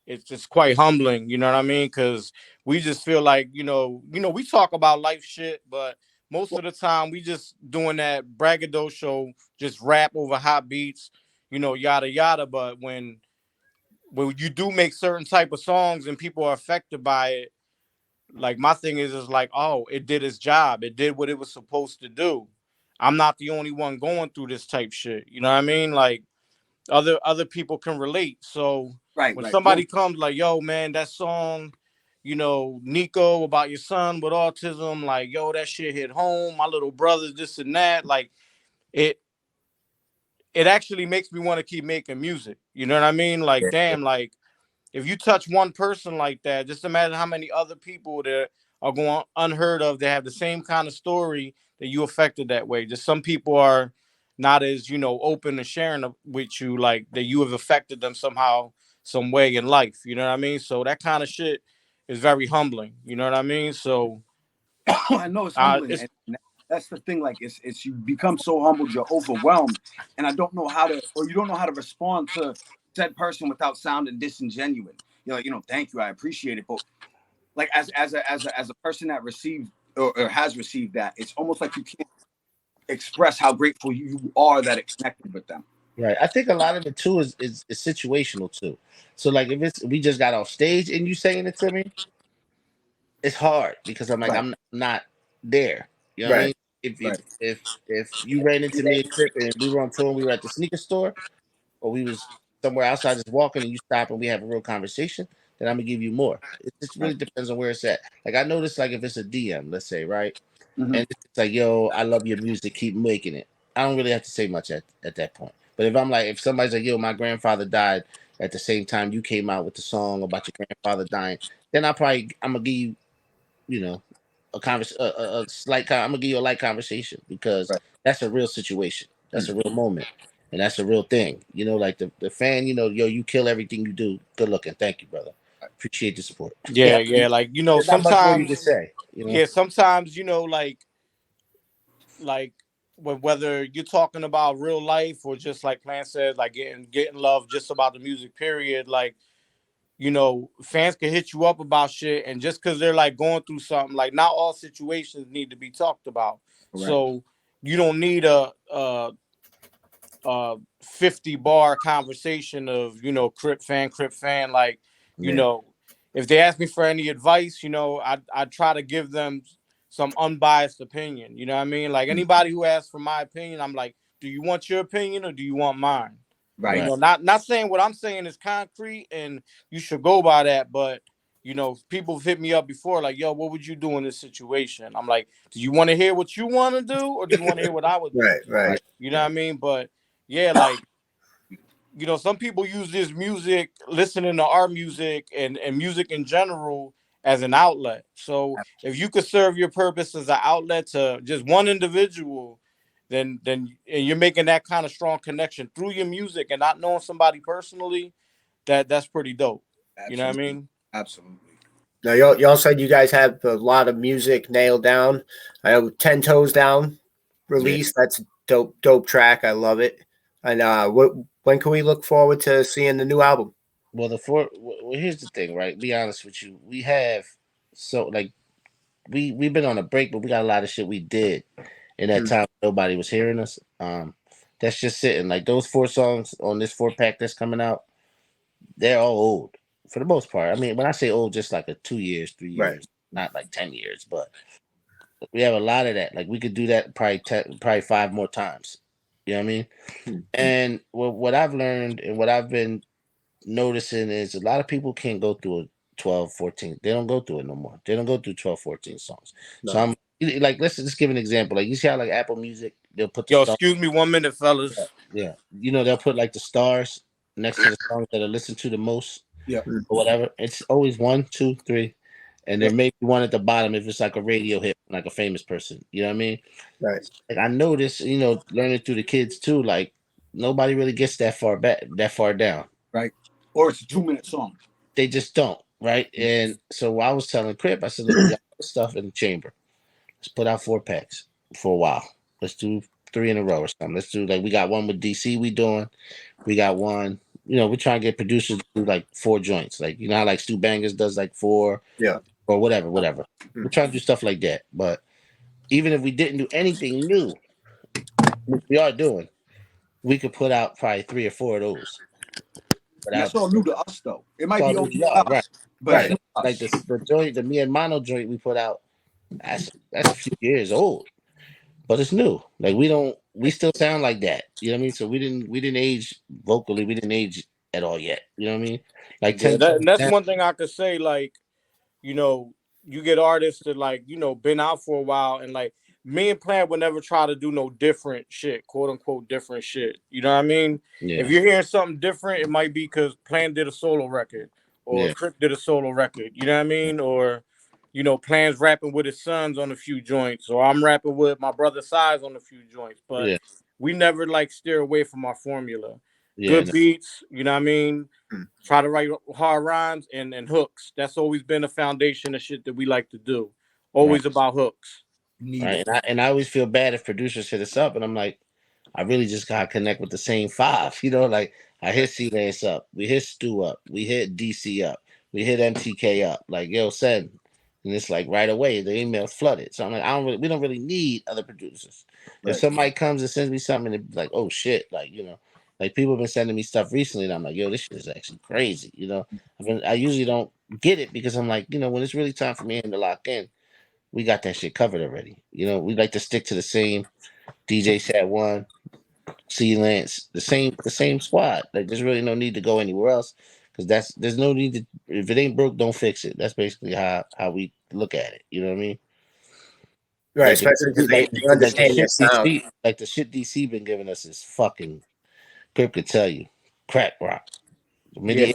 it's just quite humbling, you know what I mean? Because we just feel like, we talk about life shit, but most of the time we just doing that braggadocio, just rap over hot beats, yada yada. But when you do make certain type of songs and people are affected by it, like my thing is like, oh, it did its job. It did what it was supposed to do. I'm not the only one going through this type shit. You know what I mean? Like other people can relate. So Right, when right. Well, somebody comes like, yo, man, that song, Nico about your son with autism, like, yo, that shit hit home. My little brother's this and that. Like it it actually makes me want to keep making music. You know what I mean? Like, damn, like if you touch one person like that, just imagine how many other people that are going unheard of that have the same kind of story that you affected that way. Just some people are not as, open and sharing with you, like that you have affected them somehow, some way in life. You know what I mean? So that kind of shit is very humbling. You know what I mean? So I know it's humbling, it's and that's the thing. Like, it's you become so humbled, you're overwhelmed, and I don't know how to, or you don't know how to respond to said person without sounding disingenuous. You're like, thank you, I appreciate it, but like as a person that received or has received that, it's almost like you can't express how grateful you are that it connected with them. Right. I think a lot of it too is situational too. So like if it's we just got off stage and you saying it to me, it's hard because I'm like Right, I'm not there. You know what I Right. mean? If if right, if if you ran into me at Crypt and we were on tour and we were at the sneaker store or we was somewhere outside just walking and you stop and we have a real conversation, then I'm gonna give you more. It just right. really depends on where it's at. Like I notice like if it's a DM, let's say, right? Mm-hmm. And it's like, yo, I love your music, keep making it. I don't really have to say much at that point. But if somebody's like, yo, my grandfather died at the same time you came out with the song about your grandfather dying, then I'm gonna give you, you know, a slight. I'm gonna give you a light conversation because Right. that's a real situation. That's a real moment, and that's a real thing. Like the fan. Yo, you kill everything you do. Good looking. Thank you, brother. Appreciate the support. yeah, Yeah, yeah. Like, there's not much more you can sometimes, say. yeah, sometimes, like whether you're talking about real life or just like Plan said, like getting love just about the music period, like fans can hit you up about shit, and just because they're like going through something, like not all situations need to be talked about. Correct. So you don't need a 50 bar conversation of Crypt fan, like Yeah. if they ask me for any advice, I try to give them some unbiased opinion. You know what I mean? Like anybody who asks for my opinion, I'm like, do you want your opinion or do you want mine? Right. Right. Not saying what I'm saying is concrete and you should go by that, but people have hit me up before, like, yo, what would you do in this situation? I'm like, do you want to hear what you want to do or do you want to hear what I would do? Right. Right. You know what I mean? But yeah, like, some people use this music, listening to our music and music in general as an outlet. So if you could serve your purpose as an outlet to just one individual, then and you're making that kind of strong connection through your music and not knowing somebody personally, that's pretty dope. You know what I Absolutely. mean? Absolutely. Now, y'all said you guys have a lot of music nailed down. I know 10 Toes Down Yeah. release. That's dope track. I love it. And when can we look forward to seeing the new album? Well, here's the thing, right? Be honest with you. We have so like we've been on a break, but we got a lot of shit we did in that time nobody was hearing us. That's just sitting. Like those 4 songs on this 4-pack that's coming out, they're all old for the most part. I mean, when I say old, just like a 2 years, three Right. years, not like 10 years, but we have a lot of that. Like we could do that probably 5 more times. You know what I mean? And what I've learned and what I've been noticing is a lot of people can't go through a 12, 14. They don't go through it no more. They don't go through 12, 14 songs. No. So I'm like, let's just give an example. Like you see how like Apple Music, they'll put the Yo, stars. excuse me 1 minute, fellas. Yeah. They'll put like the stars next to the songs that are listened to the most Yeah. or whatever. It's always 1, 2, 3. And Yeah. then maybe one at the bottom if it's like a radio hit, like a famous person. You know what I mean? Right. Like I noticed, learning through the kids too, like nobody really gets that far back, that far down. Right. Or it's a 2-minute song. They just don't, right? And so I was telling Crypt, I said, look, we got stuff in the chamber. Let's put out 4-packs for a while. Let's do 3 in a row or something. Let's do like we got one with DC we doing. We got one we're trying to get producers to do like 4 joints. Like, how like Stu Bangers does like 4 Yeah. or whatever. We're trying to do stuff like that. But even if we didn't do anything new, which we are doing, we could put out probably 3 or 4 of those. And that's all new to us, though. It might It's all be new old to to y'all, us, right? but Right. it's us. Like the joint, the Me and Mono joint we put out, that's a few years old, but it's new. Like we still sound like that. You know what I mean? So we didn't age vocally. We didn't age at all yet. You know what I mean? Like Yeah, 10. that's one thing I could say. Like, you know, you get artists that like, been out for a while, and like me and Plant would never try to do no different shit, quote unquote different shit. You know what I mean? Yeah. If you're hearing something different, it might be because Plant did a solo record or Yeah. Crypt did a solo record. You know what I mean? Or Plant's rapping with his sons on a few joints, or I'm rapping with my brother Size on a few joints. But Yeah. we never like steer away from our formula. Yeah. Good beats, you know what I mean? Mm. Try to write hard rhymes and hooks. That's always been a foundation of shit that we like to do. Always about hooks. Right. And I always feel bad if producers hit us up, and I'm like, I really just gotta connect with the same 5. Like I hit C Lance up, we hit Stu up, we hit DC up, we hit MTK up. Like, yo, send. And it's like right away the email's flooded. So I'm like, we don't really need other producers. Right. If somebody comes and sends me something and like, oh shit, like, like people have been sending me stuff recently, and I'm like, yo, this shit is actually crazy. I usually don't get it because I'm like, when it's really time for me to lock in, we got that shit covered already. We like to stick to the same DJ Sat One, C Lance, the same squad. Like, there's really no need to go anywhere else because there's no need to. If it ain't broke, don't fix it. That's basically how we look at it. You know what I mean? Right, Like especially because they understand your sound. Like the shit DC been giving us is fucking. Crypt could tell you, crack rock, Yeah.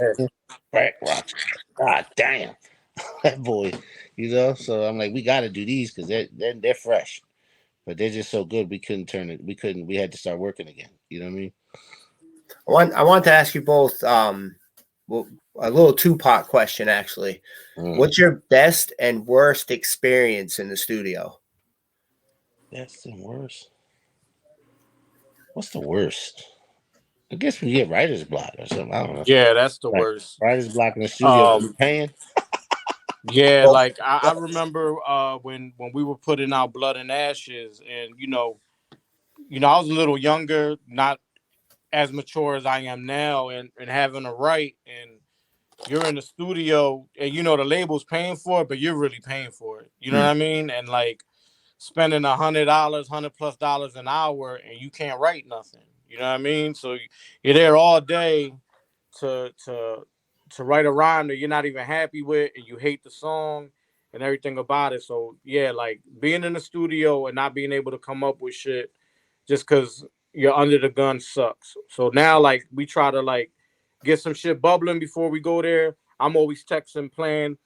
crack rock. God damn, that boy. So I'm like, we got to do these because they're fresh. But they're just so good, we couldn't turn it. We couldn't. We had to start working again. You know what I mean? I want to ask you both well, a little 2-part question, actually. What's your best and worst experience in the studio? Best and worst. What's the worst? I guess we get writer's block or something. I don't know. Yeah, that's the worst. Writer's block in the studio. Paying. Yeah, like I remember when we were putting out Blood and Ashes, and I was a little younger, not as mature as I am now, and having a write, and you're in the studio, and the label's paying for it, but you're really paying for it. You know what I mean? And like spending $100, $100+ an hour, and you can't write nothing. You know what I mean? So you're there all day to write a rhyme that you're not even happy with, and you hate the song and everything about it. So yeah, like being in the studio and not being able to come up with shit just because you're under the gun sucks. So now, like, we try to like get some shit bubbling before we go there. I'm always texting, playing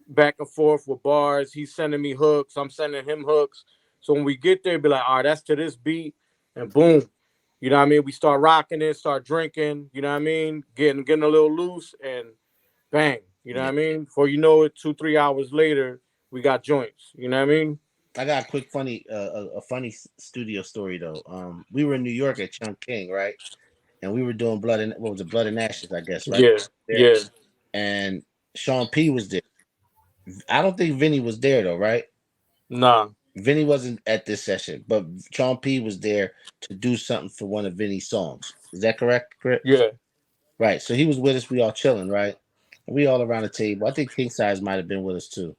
back and forth with bars. He's sending me hooks. I'm sending him hooks. So when we get there, be like, all right, that's to this beat, and boom. You know what I mean? We start rocking it, start drinking, you know what I mean? Getting a little loose, and bang. You know what I mean? Before you know it, 2-3 hours later, we got joints. You know what I mean? I got a quick funny, a funny studio story though. We were in New York at Chunk King, right? And we were doing Blood and Ashes, I guess, right? Yeah. And Sean P was there. I don't think Vinny was there though, right? Nah. Vinny wasn't at this session, but Sean P was there to do something for one of Vinny's songs. Is that correct, Chris? Yeah. Right. So he was with us. We all chilling, right? And we all around the table. I think King Size might have been with us too.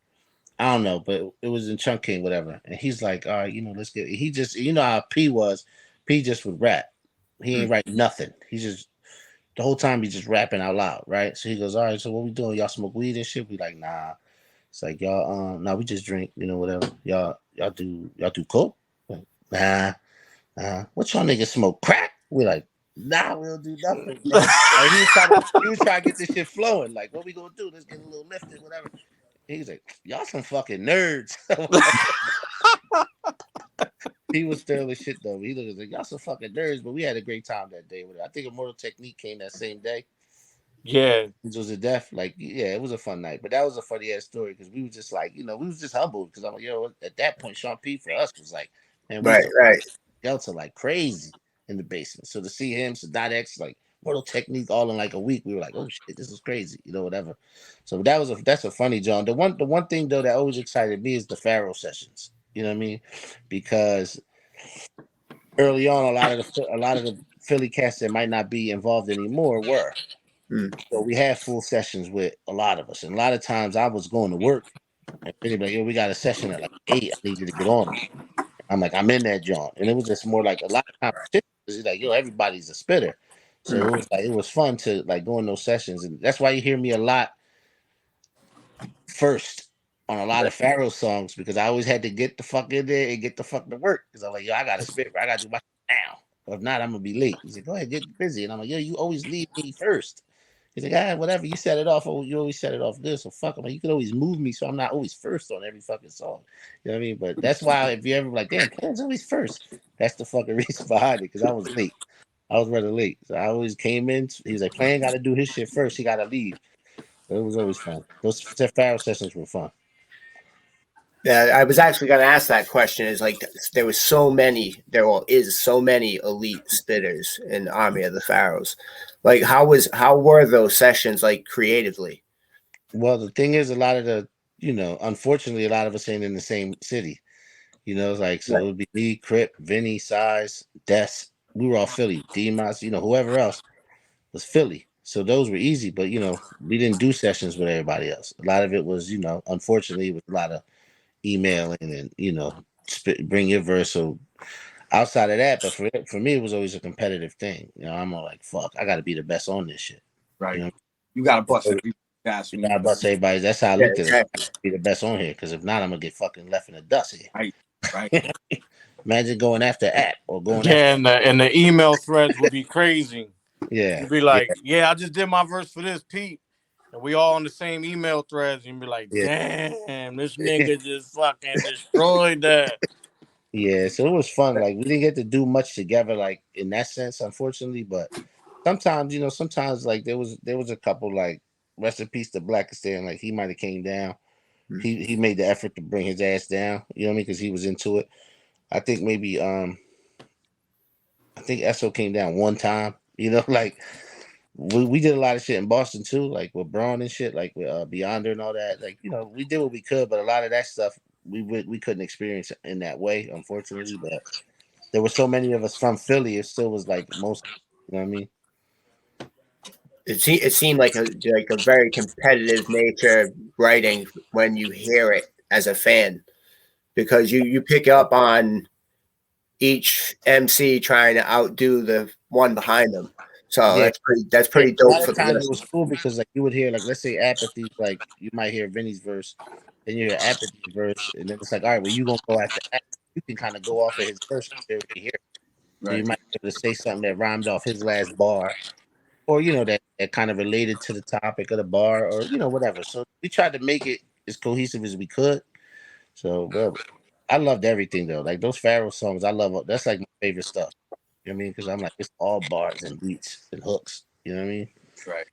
I don't know, but it was in Chunk King, whatever. And he's like, all right, let's get. He just, how P was. P just would rap. He ain't write nothing. He just the whole time he's just rapping out loud, right? So he goes, all right. So what we doing? Y'all smoke weed and shit? We like, nah. It's like y'all, nah, we just drink, whatever. Y'all do coke? Like, nah. What y'all niggas smoke crack? We like, nah, we don't do nothing. Like, he was trying to get this shit flowing. Like, what we gonna do? Let's get a little lifted, whatever. He's like, y'all some fucking nerds. He was sterling shit though. He looked like y'all some fucking nerds, but we had a great time that day with it. I think Immortal Technique came that same day. Yeah. It was a death. Like, yeah, it was a fun night. But that was a funny ass story because we was just like, we was just humbled because I'm like, at that point, Sean P for us was like, man, we Right. Delta like crazy in the basement. So to see him, Sadat X, like Portal Technique all in like a week. We were like, oh shit, this is crazy, whatever. So that's a funny John. The one thing though that always excited me is the Pharaoh sessions. You know what I mean? Because early on, a lot of the Philly cats that might not be involved anymore were. So we had full sessions with a lot of us, and a lot of times I was going to work, and they'd be like, "Yo, we got a session at like 8. I need you to get on it." I'm like, "I'm in that joint," and it was just more like a lot of competition. It's like, yo, everybody's a spitter, so it was fun to like go in those sessions, and that's why you hear me a lot first on a lot of Pharaoh songs because I always had to get the fuck in there and get the fuck to work because I'm like, yo, I gotta spit, I gotta do my now. Or if not, I'm gonna be late. He's like, go ahead, get busy. And I'm like, yo, you always leave me first. He's like, whatever, you set it off. Oh, you always set it off good. So fuck him. Like, you could always move me so I'm not always first on every fucking song. You know what I mean? But that's why if you ever like, damn, Plan's always first. That's the fucking reason behind it, because I was late. I was running late. So I always came in. He was like, Plan gotta do his shit first. He gotta leave. So it was always fun. Those Pharaoh sessions were fun. Yeah, I was actually going to ask that question. Is like there is so many elite spitters in Army of the Pharaohs. Like how were those sessions like creatively? Well, the thing is, a lot of the unfortunately, a lot of us ain't in the same city. Like so, it would be me, Crypt, Vinny, Size, Des. We were all Philly. Demas, whoever else was Philly. So those were easy, but we didn't do sessions with everybody else. A lot of it was, unfortunately, with a lot of emailing and bring your verse. So outside of that, but for me, it was always a competitive thing. I'm all like, fuck, I got to be the best on this shit. Right. You got to bust every pass. You got to bust everybody. That's how I looked at it. I got to be the best on here, because if not, I'm gonna get fucking left in the dust here. Right. Imagine going after App or going after. And the email threads would be crazy. Yeah. You'd be like, I just did my verse for this, Pete. And we all on the same email threads, and be like, damn, this nigga just fucking destroyed that. Yeah, so it was fun. Like, we didn't get to do much together, like in that sense, unfortunately. But sometimes, like there was a couple, like, rest in peace to Blackistan. Like, he might have came down. He made the effort to bring his ass down. You know what I mean? Because he was into it. I think maybe I think SO came down one time. Like we did a lot of shit in Boston too, like with Braun and shit, like with Beyonder and all that. Like, we did what we could, but a lot of that stuff we couldn't experience in that way, unfortunately. But there were so many of us from Philly, it still was like most, you know what I mean? It seemed like a very competitive nature writing when you hear it as a fan, because you pick up on each MC trying to outdo the one behind them. So that's pretty dope. A lot of times it was cool because, like, you would hear, like, let's say Apathy, like you might hear Vinny's verse, then you hear Apathy's verse, and then it's like, all right, well, you gonna go after Apathy. You can kind of go off of his verse right here. So you might be able to say something that rhymed off his last bar, or that kind of related to the topic of the bar, or whatever. So we tried to make it as cohesive as we could. So, bro, I loved everything though. Like those Pharaoh songs, I love. That's like my favorite stuff. You know what I mean? Because I'm like, it's all bars and beats and hooks. You know what I mean? Right.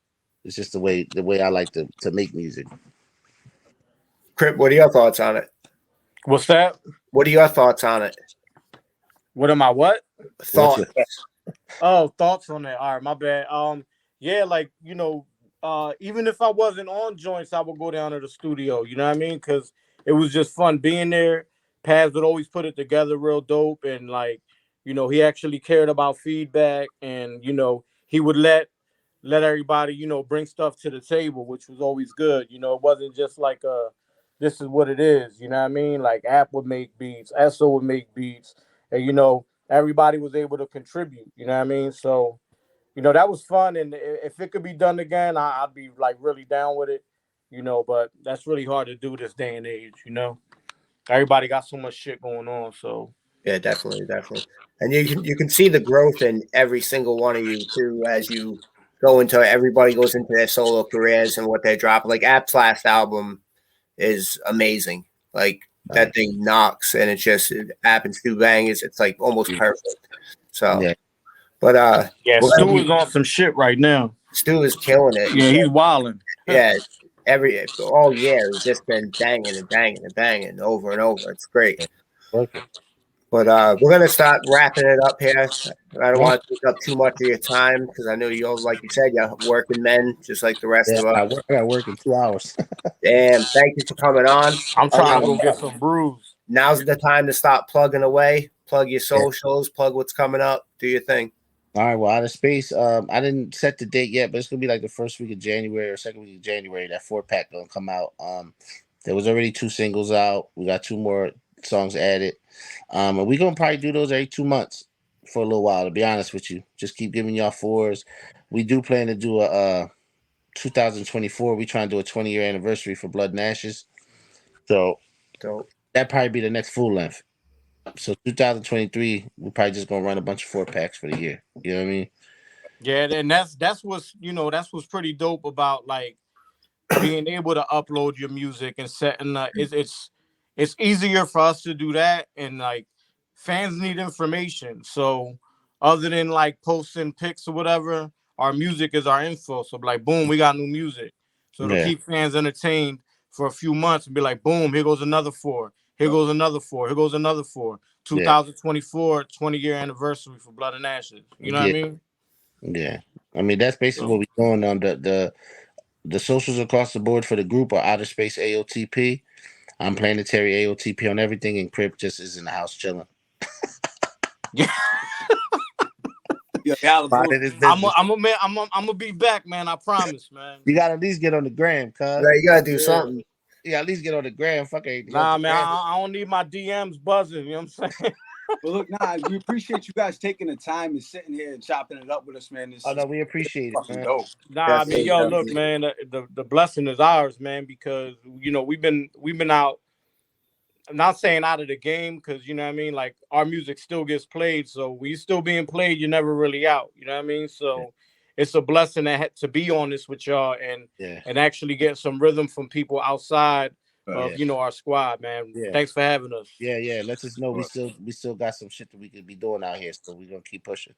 It's just the way I like to make music. Crypt, what are your thoughts on it? What's that? What are your thoughts on it? What am I? What? Thoughts. Thoughts on that. All right, my bad. Yeah, like, even if I wasn't on joints, I would go down to the studio. You know what I mean? Because it was just fun being there. Paz would always put it together real dope, and like, he actually cared about feedback, and he would let everybody bring stuff to the table, which was always good. It wasn't just like this is what it is. You know what I mean? Like App would make beats, SO would make beats, and everybody was able to contribute. You know what I mean? So that was fun, and if it could be done again, I'd be like really down with it. But that's really hard to do this day and age. Everybody got so much shit going on. So yeah, definitely. And you can see the growth in every single one of you too, as you everybody goes into their solo careers and what they drop. Like App's last album is amazing. Like that thing knocks, and it happens to bang. It's like almost perfect. So, yeah. But Stu is on some shit right now. Stu is killing it. Yeah, he's wilding. Yeah, all year he's just been banging and banging and banging over and over. It's great. Okay. But we're gonna start wrapping it up here. I don't want to take up too much of your time because I know you're, like you said, you're working men just like the rest of us. I got work in 2 hours. And thank you for coming on. I'm trying to go get some brews. Now's the time to stop plugging away. Plug your socials. Plug what's coming up. Do your thing. All right, well, OuterSpace. I didn't set the date yet, but it's gonna be like the first week of January or second week of January. That 4-pack gonna come out. There was already 2 singles out. We got 2 more songs added. And we're gonna probably do those every 2 months for a little while. To be honest with you, just keep giving y'all 4s. We do plan to do a 2024. We trying to do a 20-year anniversary for Blood and Ashes. So that probably be the next full length. So 2023, we're probably just gonna run a bunch of 4-packs for the year. You know what I mean? Yeah, and that's what's pretty dope about like being able to upload your music and setting it's easier for us to do that, and like fans need information. So other than like posting pics or whatever, our music is our info. So like boom, we got new music. So to keep fans entertained for a few months and be like, boom, here goes another 4. Here goes another 4. Here goes another 4. 2024, 20-year anniversary for Blood and Ashes. You know what I mean? Yeah. I mean, that's basically what we're doing on the socials across the board for the group are OuterSpace AOTP. I'm Planetary AOTP on everything, and Crypt just is in the house chilling. Yeah. I'm gonna be back, man. I promise, man. You gotta at least get on the gram, cuz. Yeah, you gotta do something. You gotta at least get on the gram. Fuck it. Nah, man, I don't need my DMs buzzing. You know what I'm saying? But look, we appreciate you guys taking the time and sitting here and chopping it up with us, man. No, we appreciate it, man. Dope. Nah, I mean, look, man, the blessing is ours, man, because we've been out. I'm not saying out of the game, because you know what I mean, like our music still gets played, so we still being played. You're never really out, you know what I mean. So it's a blessing to be on this with y'all and actually get some rhythm from people outside of our squad, man. Thanks for having us. Yeah. Let us know we still got some shit that we could be doing out here, so we're gonna keep pushing.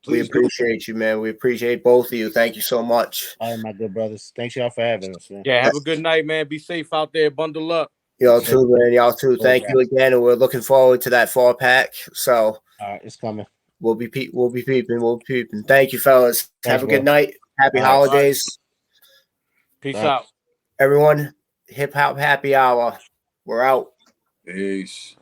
We appreciate you, man. We appreciate both of you. Thank you so much. All right, my good brothers. Thanks y'all for having us, man. Yeah, have a good night, man. Be safe out there. Bundle up. Y'all too, man. Y'all too. Thank you again, and we're looking forward to that 4-pack. So, all right, it's coming. We'll be peeping. Thank you, fellas. Have a good night. Happy holidays. Peace out, everyone. Hip Hop Happy Hour. We're out. Peace.